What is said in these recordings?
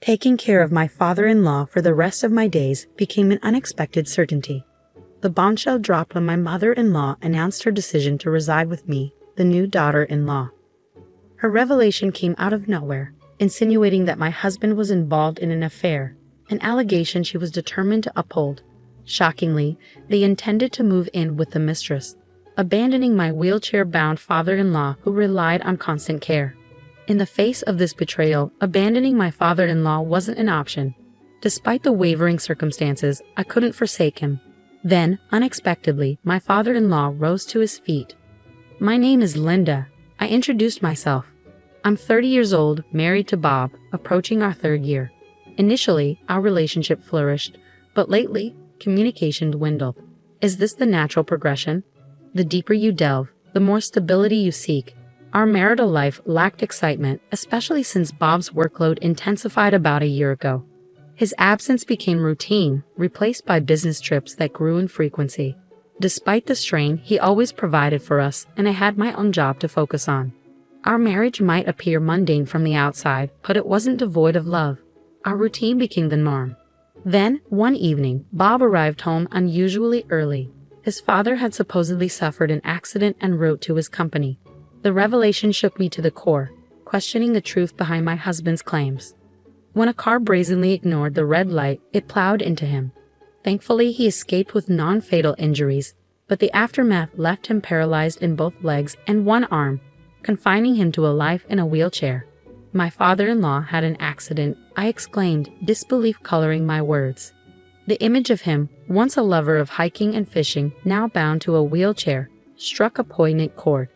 Taking care of my father-in-law for the rest of my days became an unexpected certainty. The bombshell dropped when my mother-in-law announced her decision to reside with me, the new daughter-in-law. Her revelation came out of nowhere, insinuating that my husband was involved in an affair, an allegation she was determined to uphold. Shockingly, they intended to move in with the mistress, abandoning my wheelchair-bound father-in-law who relied on constant care. In the face of this betrayal, abandoning my father-in-law wasn't an option. Despite the wavering circumstances, I couldn't forsake him. Then, unexpectedly, my father-in-law rose to his feet. "My name is Linda," I introduced myself. "I'm 30 years old, married to Bob, approaching our 3rd year. Initially, our relationship flourished, but lately, communication dwindled. Is this the natural progression? The deeper you delve, the more stability you seek." Our marital life lacked excitement, especially since Bob's workload intensified about a year ago. His absence became routine, replaced by business trips that grew in frequency. Despite the strain, he always provided for us, and I had my own job to focus on. Our marriage might appear mundane from the outside, but it wasn't devoid of love. Our routine became the norm. Then, one evening, Bob arrived home unusually early. His father had supposedly suffered an accident en route to his company. The revelation shook me to the core, questioning the truth behind my husband's claims. When a car brazenly ignored the red light, it plowed into him. Thankfully, he escaped with non-fatal injuries, but the aftermath left him paralyzed in both legs and one arm, confining him to a life in a wheelchair. "My father-in-law had an accident," I exclaimed, disbelief coloring my words. The image of him, once a lover of hiking and fishing, now bound to a wheelchair, struck a poignant chord.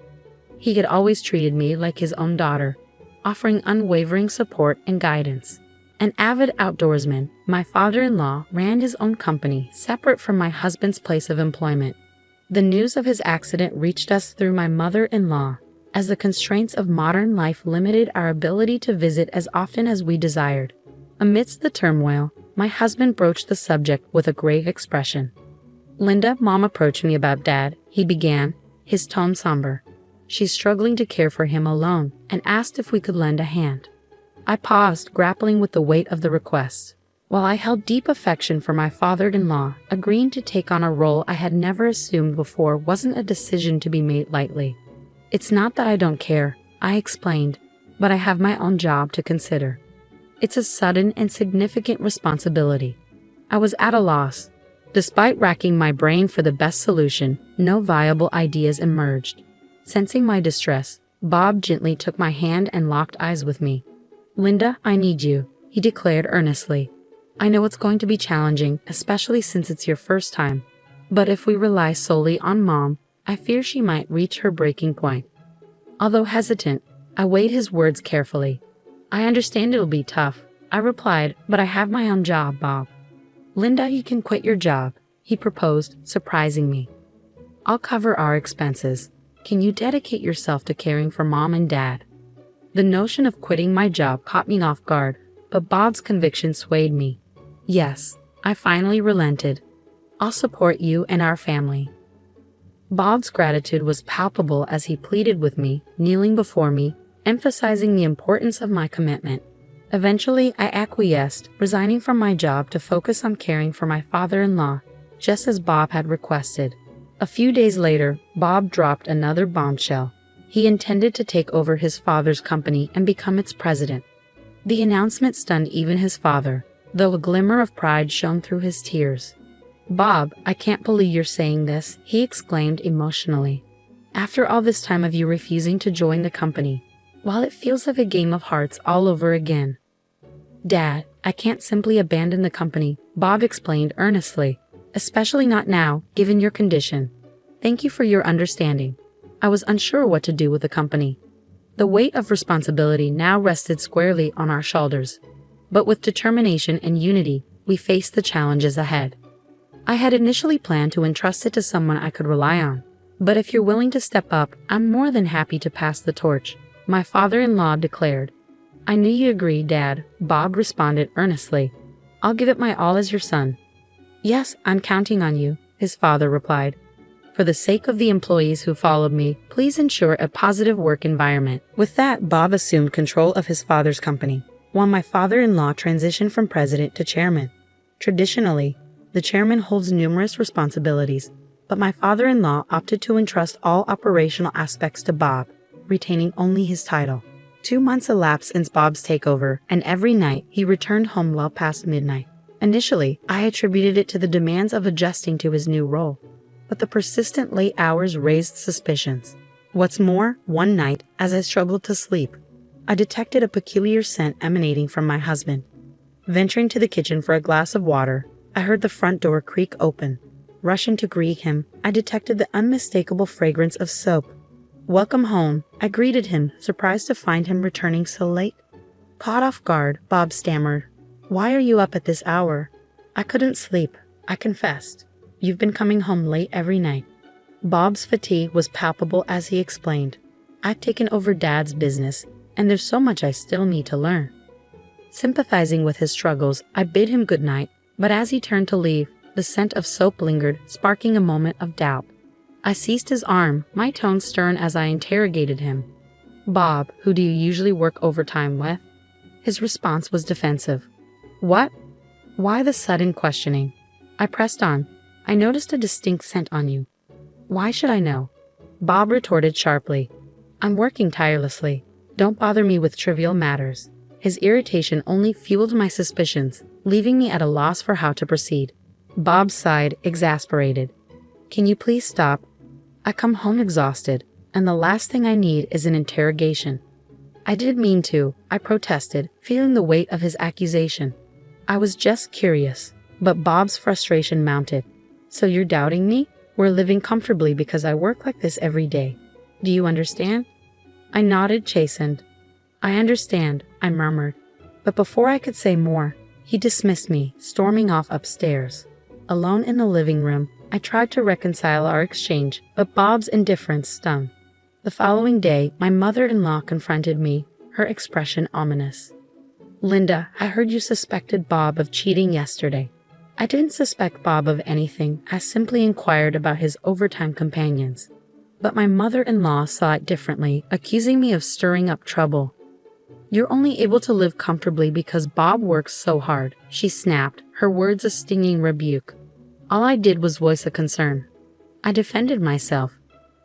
He had always treated me like his own daughter, offering unwavering support and guidance. An avid outdoorsman, my father-in-law ran his own company separate from my husband's place of employment. The news of his accident reached us through my mother-in-law, as the constraints of modern life limited our ability to visit as often as we desired. Amidst the turmoil, my husband broached the subject with a grave expression. "Linda, Mom approached me about Dad," he began, his tone somber. "She's struggling to care for him alone, and asked if we could lend a hand." I paused, grappling with the weight of the request. While I held deep affection for my father-in-law, agreeing to take on a role I had never assumed before wasn't a decision to be made lightly. "It's not that I don't care," I explained, "but I have my own job to consider. It's a sudden and significant responsibility." I was at a loss. Despite racking my brain for the best solution, no viable ideas emerged. Sensing my distress, Bob gently took my hand and locked eyes with me. "Linda, I need you," he declared earnestly. "I know it's going to be challenging, especially since it's your first time. But if we rely solely on Mom, I fear she might reach her breaking point." Although hesitant, I weighed his words carefully. "I understand it'll be tough," I replied, "but I have my own job, Bob." "Linda, you can quit your job," he proposed, surprising me. "I'll cover our expenses. Can you dedicate yourself to caring for Mom and Dad?" The notion of quitting my job caught me off guard, but Bob's conviction swayed me. "Yes," I finally relented. "I'll support you and our family." Bob's gratitude was palpable as he pleaded with me, kneeling before me, emphasizing the importance of my commitment. Eventually, I acquiesced, resigning from my job to focus on caring for my father-in-law, just as Bob had requested. A few days later, Bob dropped another bombshell. He intended to take over his father's company and become its president. The announcement stunned even his father, though a glimmer of pride shone through his tears. "Bob, I can't believe you're saying this," he exclaimed emotionally. "After all this time of you refusing to join the company, while it feels like a game of hearts all over again." "Dad, I can't simply abandon the company," Bob explained earnestly, "especially not now, given your condition. Thank you for your understanding. I was unsure what to do with the company." The weight of responsibility now rested squarely on our shoulders. But with determination and unity, we faced the challenges ahead. I had initially planned to entrust it to someone I could rely on. "But if you're willing to step up, I'm more than happy to pass the torch," my father-in-law declared. "I knew you agreed, Dad," Bob responded earnestly. "I'll give it my all as your son." "Yes, I'm counting on you," his father replied. "For the sake of the employees who followed me, please ensure a positive work environment." With that, Bob assumed control of his father's company. while my father-in-law transitioned from president to chairman. Traditionally, the chairman holds numerous responsibilities, but my father-in-law opted to entrust all operational aspects to Bob, retaining only his title. 2 months elapsed since Bob's takeover, and every night he returned home well past midnight. Initially, I attributed it to the demands of adjusting to his new role, but the persistent late hours raised suspicions. What's more, one night, as I struggled to sleep, I detected a peculiar scent emanating from my husband. Venturing to the kitchen for a glass of water, I heard the front door creak open. Rushing to greet him, I detected the unmistakable fragrance of soap. "Welcome home," I greeted him, surprised to find him returning so late. Caught off guard, Bob stammered, "Why are you up at this hour?" "I couldn't sleep," I confessed. "You've been coming home late every night." Bob's fatigue was palpable as he explained, "I've taken over Dad's business, and there's so much I still need to learn." Sympathizing with his struggles, I bid him good night, but as he turned to leave, the scent of soap lingered, sparking a moment of doubt. I seized his arm, my tone stern as I interrogated him. "Bob, who do you usually work overtime with?" His response was defensive. "What? Why the sudden questioning?" I pressed on. "I noticed a distinct scent on you." "Why should I know?" Bob retorted sharply. "I'm working tirelessly. Don't bother me with trivial matters." His irritation only fueled my suspicions, leaving me at a loss for how to proceed. Bob sighed, exasperated. "Can you please stop? I come home exhausted, and the last thing I need is an interrogation." "I didn't mean to," I protested, feeling the weight of his accusation. "I was just curious." But Bob's frustration mounted. "So you're doubting me? We're living comfortably because I work like this every day. Do you understand?" I nodded, chastened. "I understand," I murmured. But before I could say more, he dismissed me, storming off upstairs. Alone in the living room, I tried to reconcile our exchange, but Bob's indifference stung. The following day, my mother-in-law confronted me, her expression ominous. "Linda, I heard you suspected Bob of cheating yesterday." I didn't suspect Bob of anything, I simply inquired about his overtime companions. But my mother-in-law saw it differently, accusing me of stirring up trouble. "You're only able to live comfortably because Bob works so hard," she snapped, her words a stinging rebuke. All I did was voice a concern. I defended myself,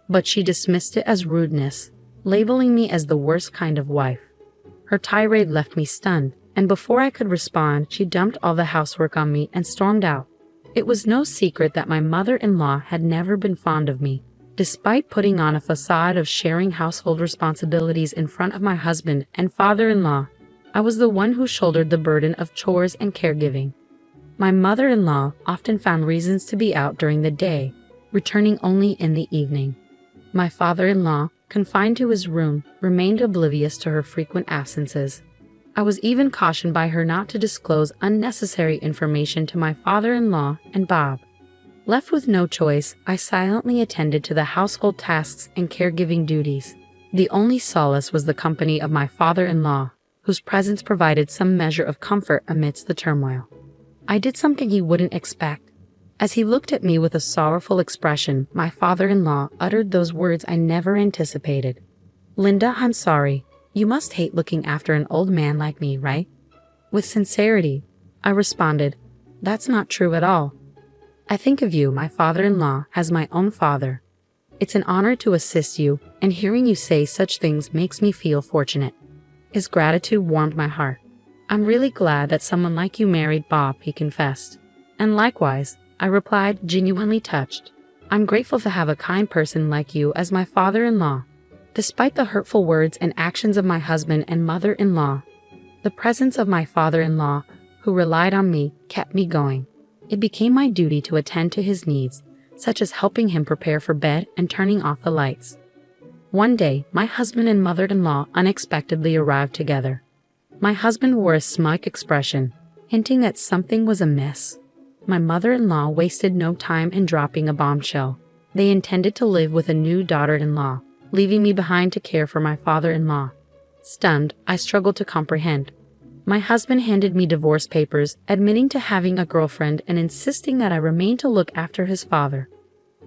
but she dismissed it as rudeness, labeling me as the worst kind of wife. Her tirade left me stunned, and before I could respond, she dumped all the housework on me and stormed out. It was no secret that my mother-in-law had never been fond of me. Despite putting on a facade of sharing household responsibilities in front of my husband and father-in-law, I was the one who shouldered the burden of chores and caregiving. My mother-in-law often found reasons to be out during the day, returning only in the evening. My father-in-law, confined to his room, remained oblivious to her frequent absences. I was even cautioned by her not to disclose unnecessary information to my father-in-law and Bob. Left with no choice, I silently attended to the household tasks and caregiving duties. The only solace was the company of my father-in-law, whose presence provided some measure of comfort amidst the turmoil. I did something he wouldn't expect. As he looked at me with a sorrowful expression, my father-in-law uttered those words I never anticipated. "Linda, I'm sorry. You must hate looking after an old man like me, right?" With sincerity, I responded, "That's not true at all. I think of you, my father-in-law, as my own father. It's an honor to assist you, and hearing you say such things makes me feel fortunate." His gratitude warmed my heart. "I'm really glad that someone like you married Bob," he confessed. "And likewise," I replied, genuinely touched. "I'm grateful to have a kind person like you as my father-in-law." Despite the hurtful words and actions of my husband and mother-in-law, the presence of my father-in-law, who relied on me, kept me going. It became my duty to attend to his needs, such as helping him prepare for bed and turning off the lights. One day, my husband and mother-in-law unexpectedly arrived together. My husband wore a smug expression, hinting that something was amiss. My mother-in-law wasted no time in dropping a bombshell. They intended to live with a new daughter-in-law, leaving me behind to care for my father-in-law. Stunned, I struggled to comprehend. My husband handed me divorce papers, admitting to having a girlfriend and insisting that I remain to look after his father.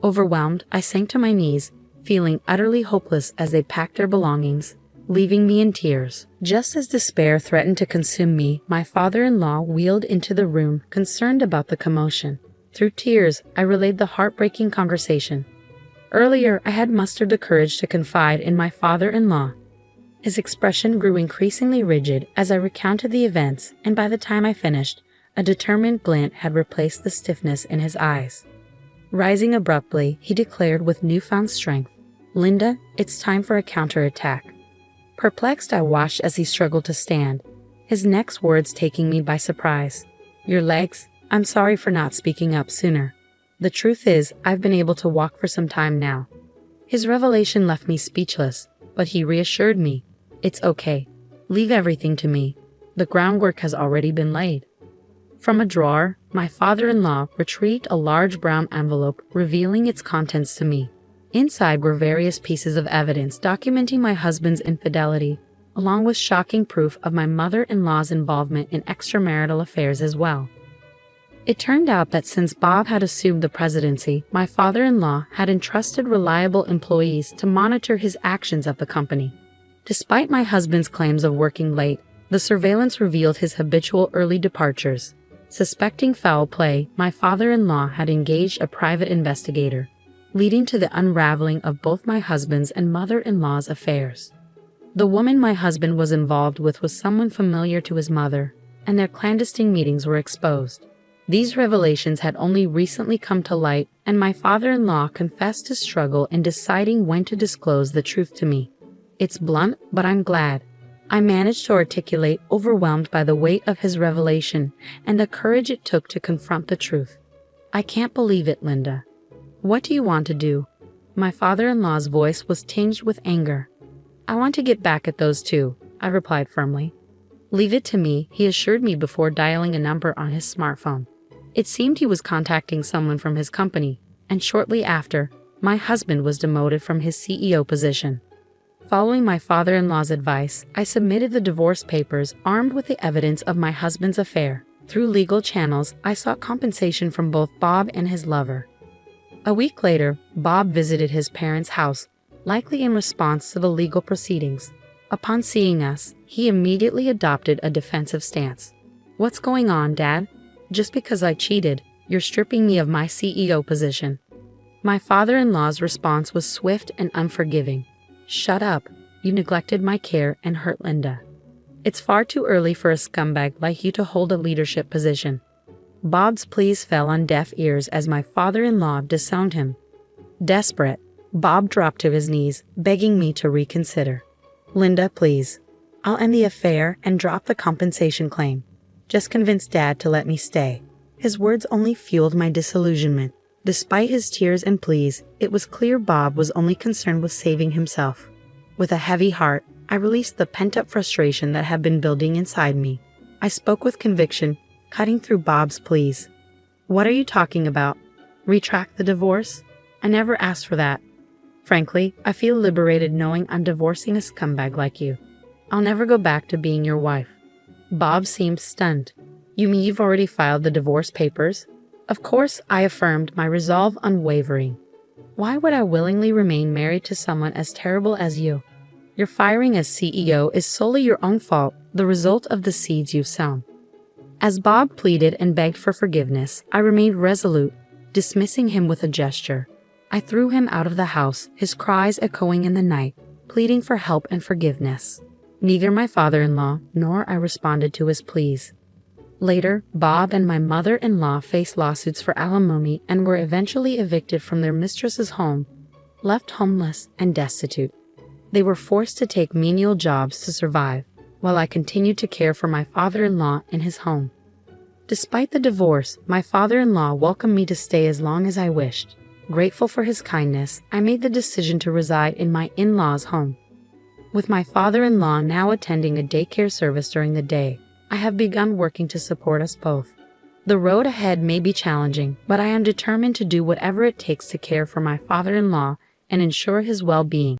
Overwhelmed, I sank to my knees, feeling utterly hopeless as they packed their belongings. leaving me in tears. Just as despair threatened to consume me, my father-in-law wheeled into the room, concerned about the commotion. Through tears, I relayed the heartbreaking conversation. Earlier, I had mustered the courage to confide in my father-in-law. His expression grew increasingly rigid as I recounted the events, and by the time I finished, a determined glint had replaced the stiffness in his eyes. Rising abruptly, he declared with newfound strength, "Linda, it's time for a counterattack." Perplexed, I watched as he struggled to stand, his next words taking me by surprise. "Your legs? I'm sorry for not speaking up sooner. The truth is, I've been able to walk for some time now." His revelation left me speechless, but he reassured me. "It's okay. Leave everything to me. The groundwork has already been laid." From a drawer, my father-in-law retrieved a large brown envelope, revealing its contents to me. Inside were various pieces of evidence documenting my husband's infidelity, along with shocking proof of my mother-in-law's involvement in extramarital affairs as well. It turned out that since Bob had assumed the presidency, my father-in-law had entrusted reliable employees to monitor his actions at the company. Despite my husband's claims of working late, the surveillance revealed his habitual early departures. Suspecting foul play, my father-in-law had engaged a private investigator, leading to the unraveling of both my husband's and mother-in-law's affairs. The woman my husband was involved with was someone familiar to his mother, and their clandestine meetings were exposed. These revelations had only recently come to light, and my father-in-law confessed to struggle in deciding when to disclose the truth to me. "It's blunt, but I'm glad," I managed to articulate, overwhelmed by the weight of his revelation and the courage it took to confront the truth. "I can't believe it, Linda. What do you want to do?" My father-in-law's voice was tinged with anger. "I want to get back at those two," I replied firmly. "Leave it to me," he assured me before dialing a number on his smartphone. It seemed he was contacting someone from his company, and shortly after, my husband was demoted from his CEO position. Following my father-in-law's advice, I submitted the divorce papers armed with the evidence of my husband's affair. Through legal channels, I sought compensation from both Bob and his lover. A week later, Bob visited his parents' house, likely in response to the legal proceedings. Upon seeing us, he immediately adopted a defensive stance. "What's going on, Dad? Just because I cheated, you're stripping me of my CEO position." My father-in-law's response was swift and unforgiving. "Shut up. You neglected my care and hurt Linda. It's far too early for a scumbag like you to hold a leadership position." Bob's pleas fell on deaf ears as my father-in-law disowned him. Desperate, Bob dropped to his knees, begging me to reconsider. "Linda, please. I'll end the affair and drop the compensation claim. Just convince Dad to let me stay." His words only fueled my disillusionment. Despite his tears and pleas, it was clear Bob was only concerned with saving himself. With a heavy heart, I released the pent-up frustration that had been building inside me. I spoke with conviction, cutting through Bob's pleas. "What are you talking about? Retract the divorce? I never asked for that. Frankly, I feel liberated knowing I'm divorcing a scumbag like you. I'll never go back to being your wife." Bob seemed stunned. "You mean you've already filed the divorce papers?" Of course, I affirmed, my resolve unwavering. "Why would I willingly remain married to someone as terrible as you? Your firing as CEO is solely your own fault, the result of the seeds you've sown." As Bob pleaded and begged for forgiveness, I remained resolute, dismissing him with a gesture. I threw him out of the house, his cries echoing in the night, pleading for help and forgiveness. Neither my father-in-law nor I responded to his pleas. Later, Bob and my mother-in-law faced lawsuits for alimony and were eventually evicted from their mistress's home, left homeless and destitute. They were forced to take menial jobs to survive, while I continued to care for my father-in-law in his home. Despite the divorce, my father-in-law welcomed me to stay as long as I wished. Grateful for his kindness, I made the decision to reside in my in-laws' home. With my father-in-law now attending a daycare service during the day, I have begun working to support us both. The road ahead may be challenging, but I am determined to do whatever it takes to care for my father-in-law and ensure his well-being.